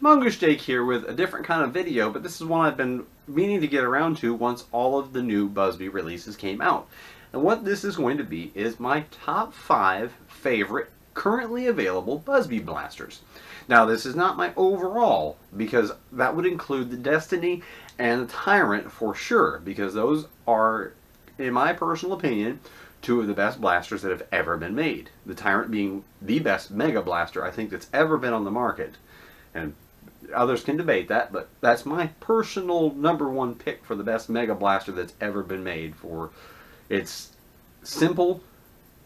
Mongoose Jake here with a different kind of video, but this is one I've been meaning to get around to once all of the new Buzby releases came out. And what this is going to be is my top 5 favorite currently available Buzby blasters. Now this is not my overall, because that would include the Destiny and the Tyrant for sure, because those are, in my personal opinion, two of the best blasters that have ever been made. The Tyrant being the best Mega Blaster I think that's ever been on the market. And others can debate that, but that's my personal #1 pick for the best Mega Blaster that's ever been made. For its simple,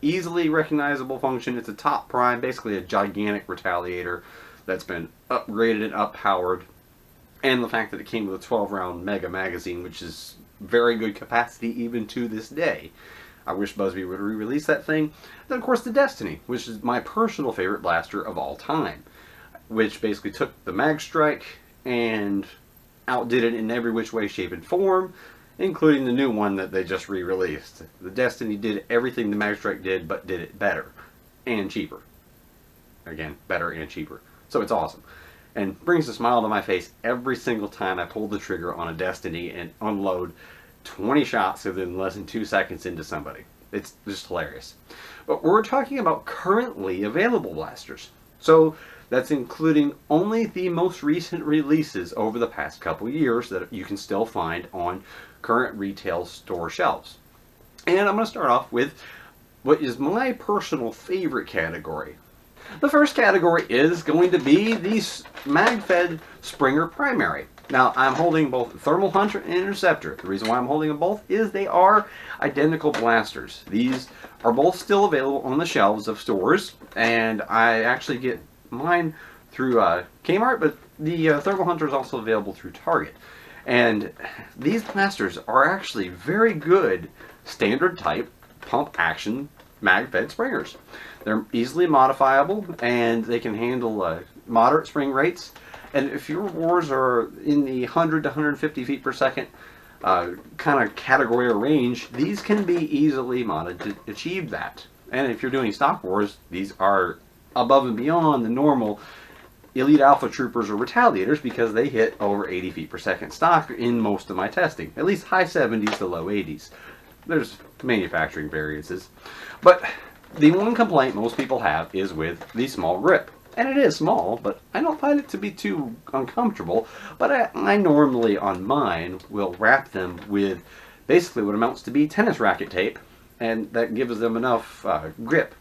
easily recognizable function. It's a top prime, basically a gigantic Retaliator that's been upgraded and up-powered. And the fact that it came with a 12-round Mega magazine, which is very good capacity even to this day. I wish Buzby would re-release that thing. Then, of course, the Destiny, which is my personal favorite blaster of all time, which basically took the Mag Strike and outdid it in every which way, shape, and form, including the new one that they just re-released. The Destiny did everything the Mag Strike did, but did it better and cheaper. Again, better and cheaper. So it's awesome. And brings a smile to my face every single time I pull the trigger on a Destiny and unload 20 shots within less than 2 seconds into somebody. It's just hilarious. But we're talking about currently available blasters. So that's including only the most recent releases over the past couple years that you can still find on current retail store shelves. And I'm going to start off with what is my personal favorite category. The first category is going to be the MagFed Springer Primary. Now, I'm holding both Thermal Hunter and Interceptor. The reason why I'm holding them both is they are identical blasters. These are both still available on the shelves of stores, and I actually get mine through Kmart, but the Thermal Hunter is also available through Target. And these blasters are actually very good standard type pump action mag-fed springers. They're easily modifiable, and they can handle moderate spring rates. And if your wars are in the 100 to 150 feet per second kind of category or range, these can be easily modded to achieve that. And if you're doing stock wars, these are above and beyond the normal Elite Alpha Troopers or Retaliators, because they hit over 80 feet per second stock in most of my testing. At least high 70s to low 80s. There's manufacturing variances. But the one complaint most people have is with the small grip. And it is small, but I don't find it to be too uncomfortable. But I normally, on mine, will wrap them with basically what amounts to be tennis racket tape. And that gives them enough grip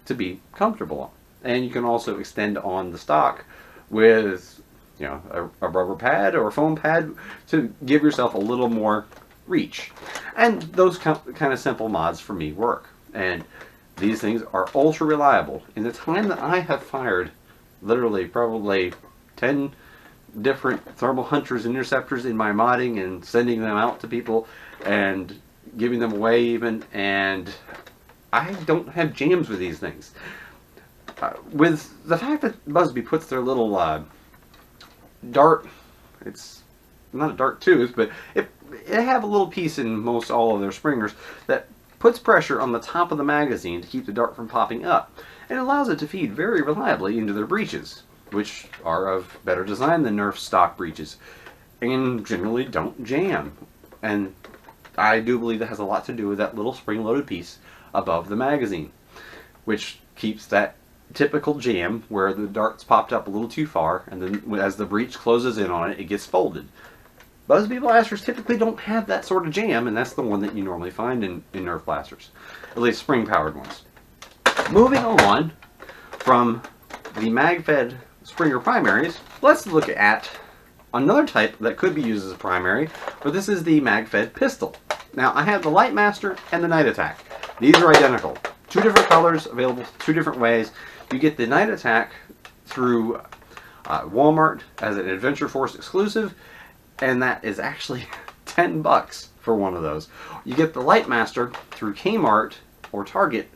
to be comfortable on. And you can also extend on the stock with, you know, a rubber pad or a foam pad to give yourself a little more reach. And those kind of simple mods for me work. And these things are ultra reliable. In the time that I have fired literally probably 10 different Thermal Hunters and Interceptors in my modding and sending them out to people and giving them away even, and I don't have jams with these things. With the fact that Buzby puts their little dart, it's not a dart tooth, but they have a little piece in most all of their springers that puts pressure on the top of the magazine to keep the dart from popping up, and allows it to feed very reliably into their breeches, which are of better design than Nerf stock breeches, and generally don't jam. And I do believe that has a lot to do with that little spring-loaded piece above the magazine, which keeps that typical jam where the dart's popped up a little too far, and then as the breech closes in on it, it gets folded. Buzby blasters typically don't have that sort of jam, and that's the one that you normally find in Nerf blasters, at least spring-powered ones. Moving on from the MagFed Springer primaries, let's look at another type that could be used as a primary, but this is the MagFed pistol. Now, I have the Lightmaster and the Night Attack. These are identical. 2 different colors, available 2 different ways. You get the Night Attack through Walmart as an Adventure Force exclusive, and that is actually 10 bucks for one of those. You get the Lightmaster through Kmart or Target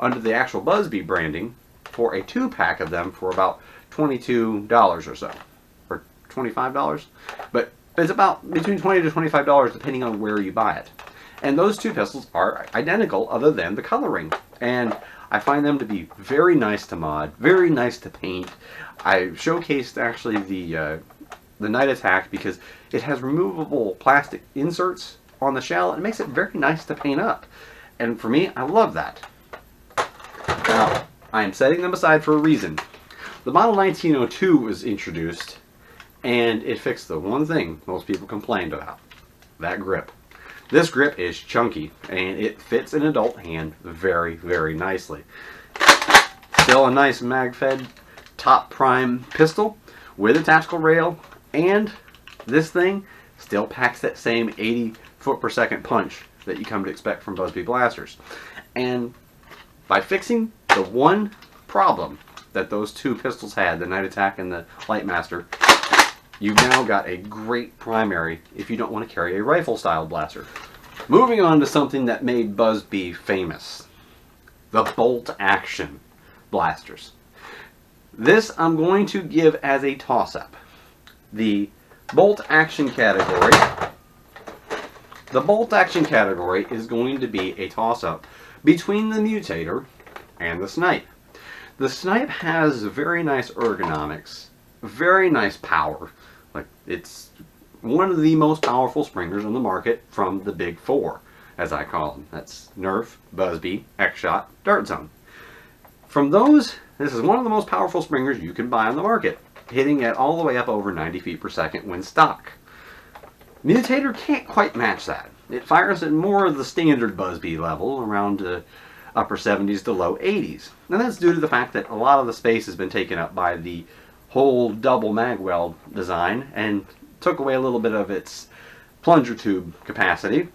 under the actual Buzby branding for a 2-pack of them for about $22 or so, or $25. But it's about between $20 to $25 depending on where you buy it. And those 2 pistols are identical other than the coloring. And I find them to be very nice to mod, very nice to paint. I showcased actually the Night Attack because it has removable plastic inserts on the shell. It makes it very nice to paint up. And for me, I love that. Now, I am setting them aside for a reason. The Model 1902 was introduced, and it fixed the one thing most people complained about. That grip. This grip is chunky, and it fits an adult hand very, very nicely. Still a nice mag-fed top prime pistol with a tactical rail, and this thing still packs that same 80 foot per second punch that you come to expect from Buzz Bee blasters. And by fixing the one problem that those two pistols had, the Night Attack and the Lightmaster, you've now got a great primary if you don't want to carry a rifle-style blaster. Moving on to something that made Buzz Bee famous, the bolt-action blasters. This I'm going to give as a toss-up. The bolt-action category is going to be a toss-up between the Mutator and the Snipe. The Snipe has very nice ergonomics, very nice power. Like, it's one of the most powerful springers on the market from the big four, as I call them. That's Nerf, Buzz Bee, X-Shot, Dart Zone. From those, this is one of the most powerful springers you can buy on the market, hitting at all the way up over 90 feet per second when stock. Mutator can't quite match that. It fires at more of the standard Buzz Bee level, around upper 70s to low 80s. And that's due to the fact that a lot of the space has been taken up by the whole double mag weld design and took away a little bit of its plunger tube capacity.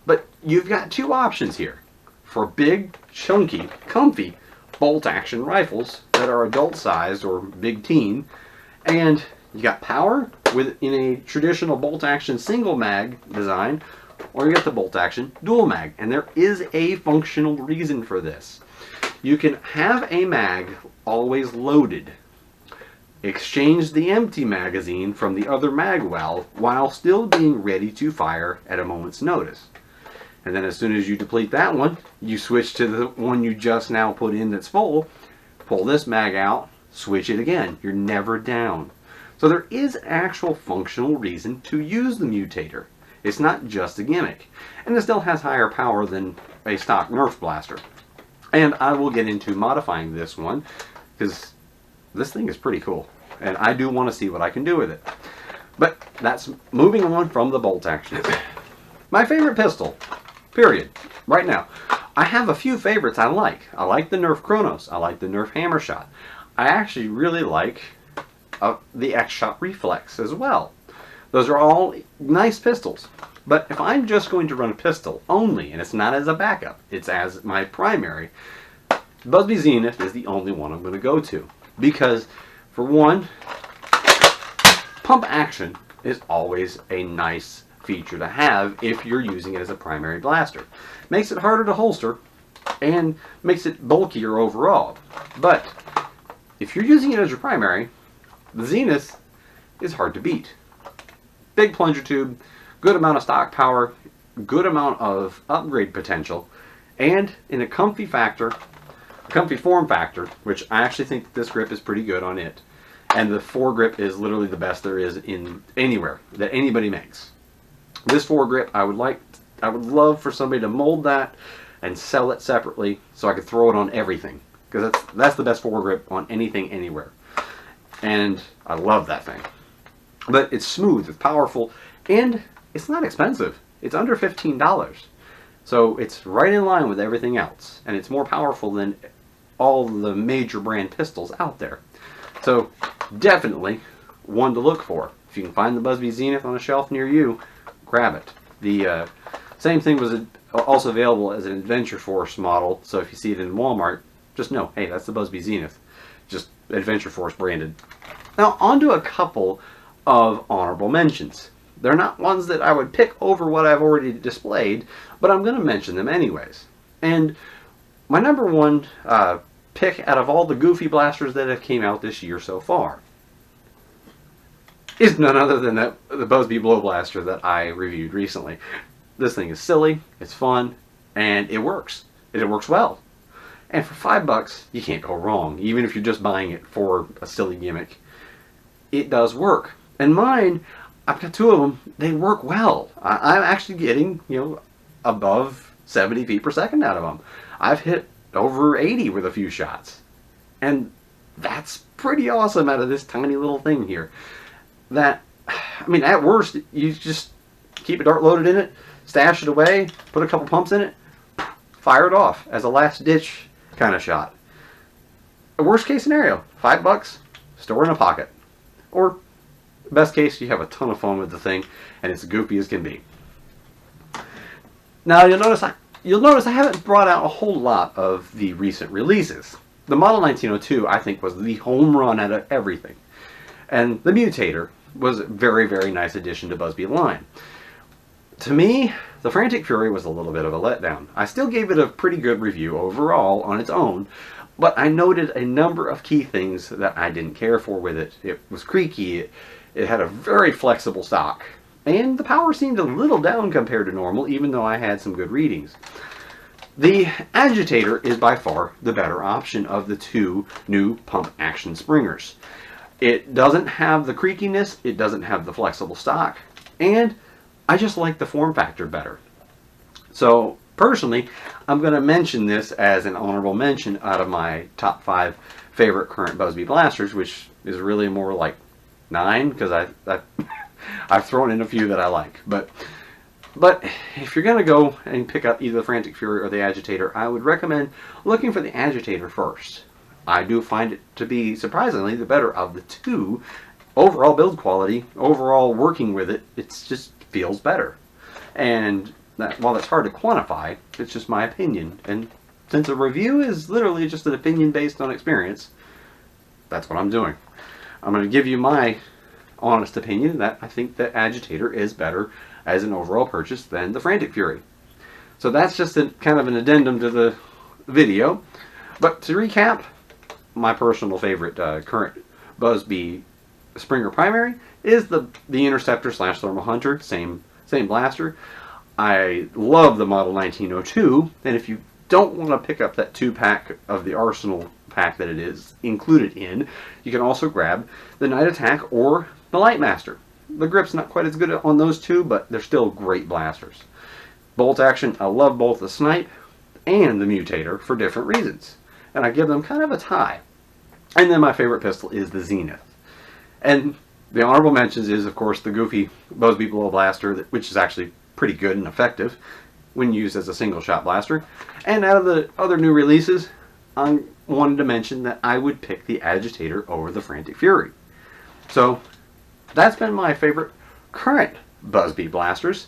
But you've got two options here for big, chunky, comfy bolt-action rifles that are adult-sized or big teen, and you got power in a traditional bolt-action single mag design, or you got the bolt-action dual mag, and there is a functional reason for this. You can have a mag always loaded, exchange the empty magazine from the other mag well while still being ready to fire at a moment's notice. And then as soon as you deplete that one, you switch to the one you just now put in that's full, pull this mag out, switch it again. You're never down. So there is actual functional reason to use the Mutator. It's not just a gimmick. And it still has higher power than a stock Nerf blaster. And I will get into modifying this one, because this thing is pretty cool. And I do want to see what I can do with it. But that's moving on from the bolt action. My favorite pistol, period, right now. I have a few favorites I like. I like the Nerf Chronos. I like the Nerf Hammershot. I actually really like the X-Shot Reflex as well. Those are all nice pistols. But if I'm just going to run a pistol only, and it's not as a backup, it's as my primary, Buzz Bee Zenith is the only one I'm going to go to. Because, for one, pump action is always a nice feature to have if you're using it as a primary blaster. Makes it harder to holster and makes it bulkier overall. But if you're using it as your primary, the Zenith is hard to beat. Big plunger tube, good amount of stock power, good amount of upgrade potential, and in a comfy form factor, which I actually think this grip is pretty good on it. And the foregrip is literally the best there is in anywhere that anybody makes. This foregrip, I would love for somebody to mold that and sell it separately so I could throw it on everything. Because that's the best foregrip on anything, anywhere. And I love that thing. But it's smooth, it's powerful, and it's not expensive. It's under $15. So it's right in line with everything else. And it's more powerful than all the major brand pistols out there. So definitely one to look for. If you can find the Buzz Bee Zenith on a shelf near you, grab it. The same thing was also available as an Adventure Force model. So if you see it in Walmart, just know, hey, that's the Buzz Bee Zenith. Just Adventure Force branded. Now on to a couple of honorable mentions. They're not ones that I would pick over what I've already displayed, but I'm going to mention them anyways. And my number one pick out of all the goofy blasters that have came out this year so far is none other than the Buzz Bee Blow Blaster that I reviewed recently. This thing is silly, it's fun, and it works. It works well. And for $5, you can't go wrong, even if you're just buying it for a silly gimmick. It does work. And mine, I've got two of them, they work well. I'm actually getting, above 70 feet per second out of them. I've hit over 80 with a few shots. And that's pretty awesome out of this tiny little thing here. At worst, you just keep a dart loaded in it, stash it away, put a couple pumps in it, fire it off as a last ditch kind of shot. A worst case scenario, $5, store in a pocket. Or best case, you have a ton of fun with the thing and it's goofy as can be. Now you'll notice I haven't brought out a whole lot of the recent releases. The Model 1902 I think was the home run out of everything. And the Mutator was a very, very nice addition to Buzz Bee line. To me, the Frantic Fury was a little bit of a letdown. I still gave it a pretty good review overall on its own, but I noted a number of key things that I didn't care for with it. It was creaky, it had a very flexible stock, and the power seemed a little down compared to normal, even though I had some good readings. The Agitator is by far the better option of the two new pump action springers. It doesn't have the creakiness, it doesn't have the flexible stock, and I just like the form factor better. So personally, I'm going to mention this as an honorable mention out of my top 5 favorite current Buzz Bee blasters, which is really more like 9 because I've thrown in a few that I like. But if you're going to go and pick up either the Frantic Fury or the Agitator, I would recommend looking for the Agitator first. I do find it to be surprisingly the better of the two. Overall build quality, overall working with it, it just feels better. And while that's hard to quantify, it's just my opinion. And since a review is literally just an opinion based on experience, that's what I'm doing. I'm going to give you my honest opinion that I think the Agitator is better as an overall purchase than the Frantic Fury. So that's just kind of an addendum to the video. But to recap, my personal favorite current Buzz Bee Springer primary is the Interceptor / Thermal Hunter, same blaster. I love the Model 1902, and if you don't want to pick up that 2-pack of the Arsenal pack that it is included in, you can also grab the Night Attack or the Lightmaster. The grip's not quite as good on those two, but they're still great blasters. Bolt action, I love both the Snipe and the Mutator for different reasons, and I give them kind of a tie. And then my favorite pistol is the Zenith. And the honorable mentions is, of course, the goofy Buzz Bee Blow Blaster, which is actually pretty good and effective when used as a single-shot blaster. And out of the other new releases, I wanted to mention that I would pick the Agitator over the Frantic Fury. So that's been my favorite current Buzz Bee blasters.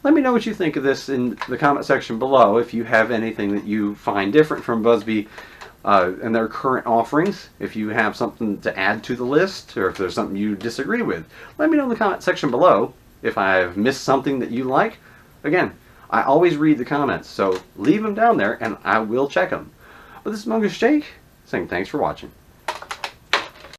Let me know what you think of this in the comment section below. If you have anything that you find different from Buzz Bee and their current offerings, if you have something to add to the list, or if there's something you disagree with, let me know in the comment section below. If I've missed something that you like, again, I always read the comments, so leave them down there and I will check them. But this is Mongoose Jake saying thanks for watching.